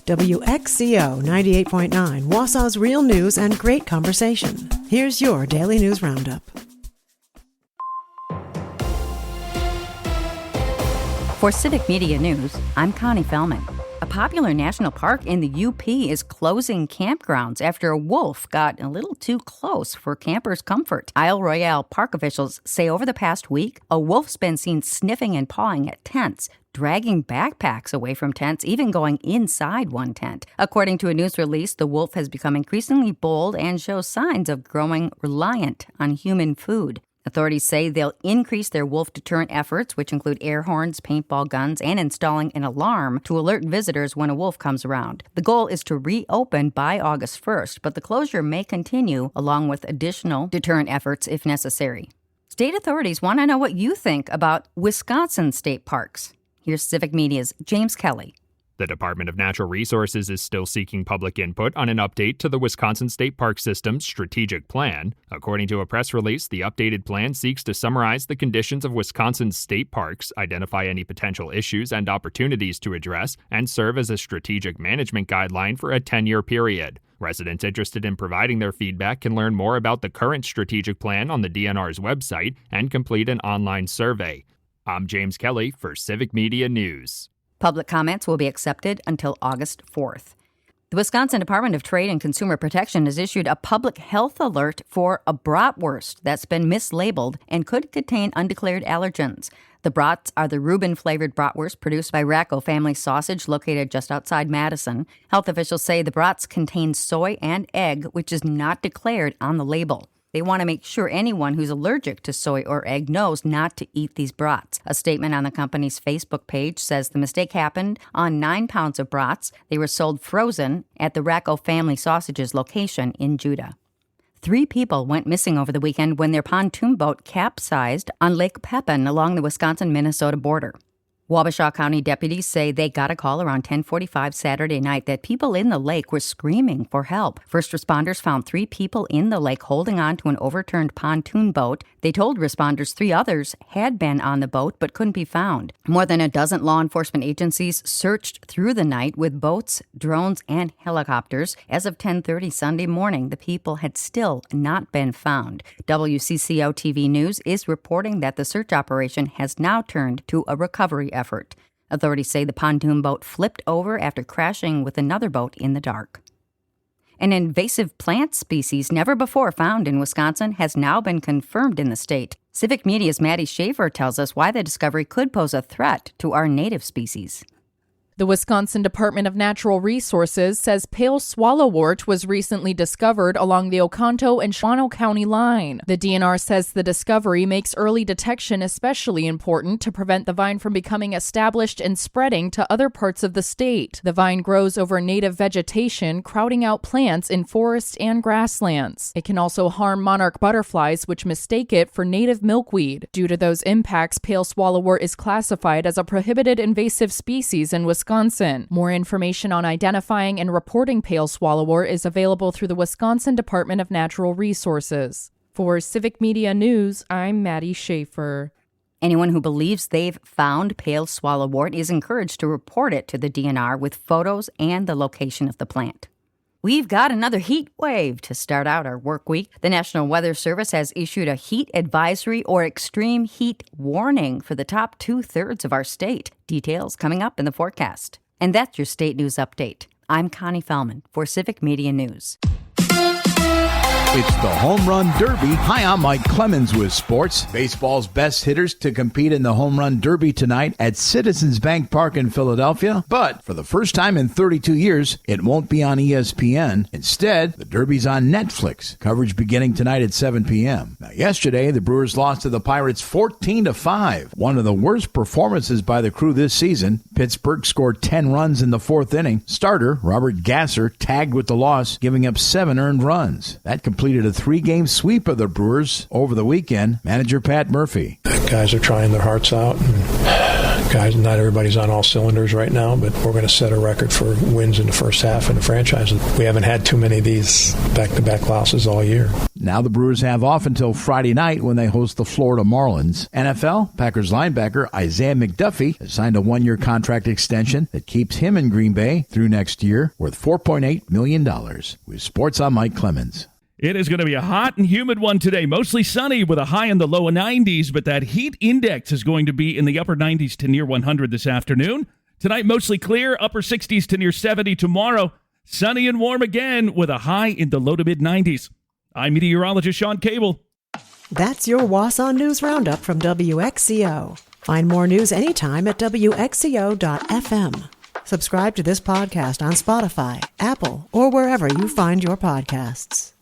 WXCO 98.9, Wausau's real news and great conversation. Here's your Daily News Roundup. For Civic Media News, I'm Connie Fellman. A popular national park in the UP is closing campgrounds after a wolf got a little too close for campers' comfort. Isle Royale park officials say over the past week, a wolf's been seen sniffing and pawing at tents, dragging backpacks away from tents, even going inside one tent. According to a news release, the wolf has become increasingly bold and shows signs of growing reliant on human food. Authorities say they'll increase their wolf deterrent efforts, which include air horns, paintball guns, and installing an alarm to alert visitors when a wolf comes around. The goal is to reopen by August 1st, but the closure may continue along with additional deterrent efforts if necessary. State authorities want to know what you think about Wisconsin state parks. Here's Civic Media's James Kelly. The Department of Natural Resources is still seeking public input on an update to the Wisconsin State Park System's strategic plan. According to a press release, the updated plan seeks to summarize the conditions of Wisconsin's state parks, identify any potential issues and opportunities to address, and serve as a strategic management guideline for a 10-year period. Residents interested in providing their feedback can learn more about the current strategic plan on the DNR's website and complete an online survey. I'm James Kelly for Civic Media News. Public comments will be accepted until August 4th. The Wisconsin Department of Trade and Consumer Protection has issued a public health alert for a bratwurst that's been mislabeled and could contain undeclared allergens. The brats are the Reuben-flavored bratwurst produced by WXCO Family Sausage located just outside Madison. Health officials say the brats contain soy and egg, which is not declared on the label. They want to make sure anyone who's allergic to soy or egg knows not to eat these brats. A statement on the company's Facebook page says the mistake happened on 9 pounds of brats. They were sold frozen at the WXCO Family Sausages location in Judah. 3 people went missing over the weekend when their pontoon boat capsized on Lake Pepin along the Wisconsin-Minnesota border. Wabasha County deputies say they got a call around 10:45 Saturday night that people in the lake were screaming for help. First responders found 3 people in the lake holding on to an overturned pontoon boat. They told responders 3 others had been on the boat but couldn't be found. More than a dozen law enforcement agencies searched through the night with boats, drones, and helicopters. As of 10:30 Sunday morning, the people had still not been found. WCCO TV News is reporting that the search operation has now turned to a recovery effort. Authorities say the pontoon boat flipped over after crashing with another boat in the dark. An invasive plant species never before found in Wisconsin has now been confirmed in the state. Civic Media's Maddie Schaefer tells us why the discovery could pose a threat to our native species. The Wisconsin Department of Natural Resources says pale swallowwort was recently discovered along the Oconto and Shawano County line. The DNR says the discovery makes early detection especially important to prevent the vine from becoming established and spreading to other parts of the state. The vine grows over native vegetation, crowding out plants in forests and grasslands. It can also harm monarch butterflies, which mistake it for native milkweed. Due to those impacts, pale swallowwort is classified as a prohibited invasive species in Wisconsin. More information on identifying and reporting pale swallowwort is available through the Wisconsin Department of Natural Resources. For Civic Media News, I'm Maddie Schaefer. Anyone who believes they've found pale swallowwort is encouraged to report it to the DNR with photos and the location of the plant. We've got another heat wave to start out our work week. The National Weather Service has issued a heat advisory or extreme heat warning for the top 2/3 of our state. Details coming up in the forecast. And that's your state news update. I'm Connie Fellman for Civic Media News. It's the Home Run Derby. Hi, I'm Mike Clemens with sports. Baseball's best hitters to compete in the Home Run Derby tonight at Citizens Bank Park in Philadelphia. But for the first time in 32 years, it won't be on ESPN. Instead, the Derby's on Netflix. Coverage beginning tonight at 7 p.m. Now, yesterday, the Brewers lost to the Pirates 14-5. One of the worst performances by the crew this season. Pittsburgh scored 10 runs in the 4th inning. Starter Robert Gasser tagged with the loss, giving up 7 earned runs. That completed a 3-game sweep of the Brewers over the weekend. Manager Pat Murphy. Guys are trying their hearts out and guys, not everybody's on all cylinders right now, but we're going to set a record for wins in the first half in the franchise. We haven't had too many of these back-to-back losses all year. Now the Brewers have off until Friday night when they host the Florida Marlins. NFL, Packers linebacker Isaiah McDuffie has signed a one-year contract extension that keeps him in Green Bay through next year, worth $4.8 million. With Sports, I'm Mike Clemens. It is going to be a hot and humid one today, mostly sunny with a high in the low 90s, but that heat index is going to be in the upper 90s to near 100 this afternoon. Tonight, mostly clear, upper 60s to near 70. Tomorrow, sunny and warm again with a high in the low to mid 90s. I'm meteorologist Sean Cable. That's your Wausau News Roundup from WXCO. Find more news anytime at WXCO.FM. Subscribe to this podcast on Spotify, Apple, or wherever you find your podcasts.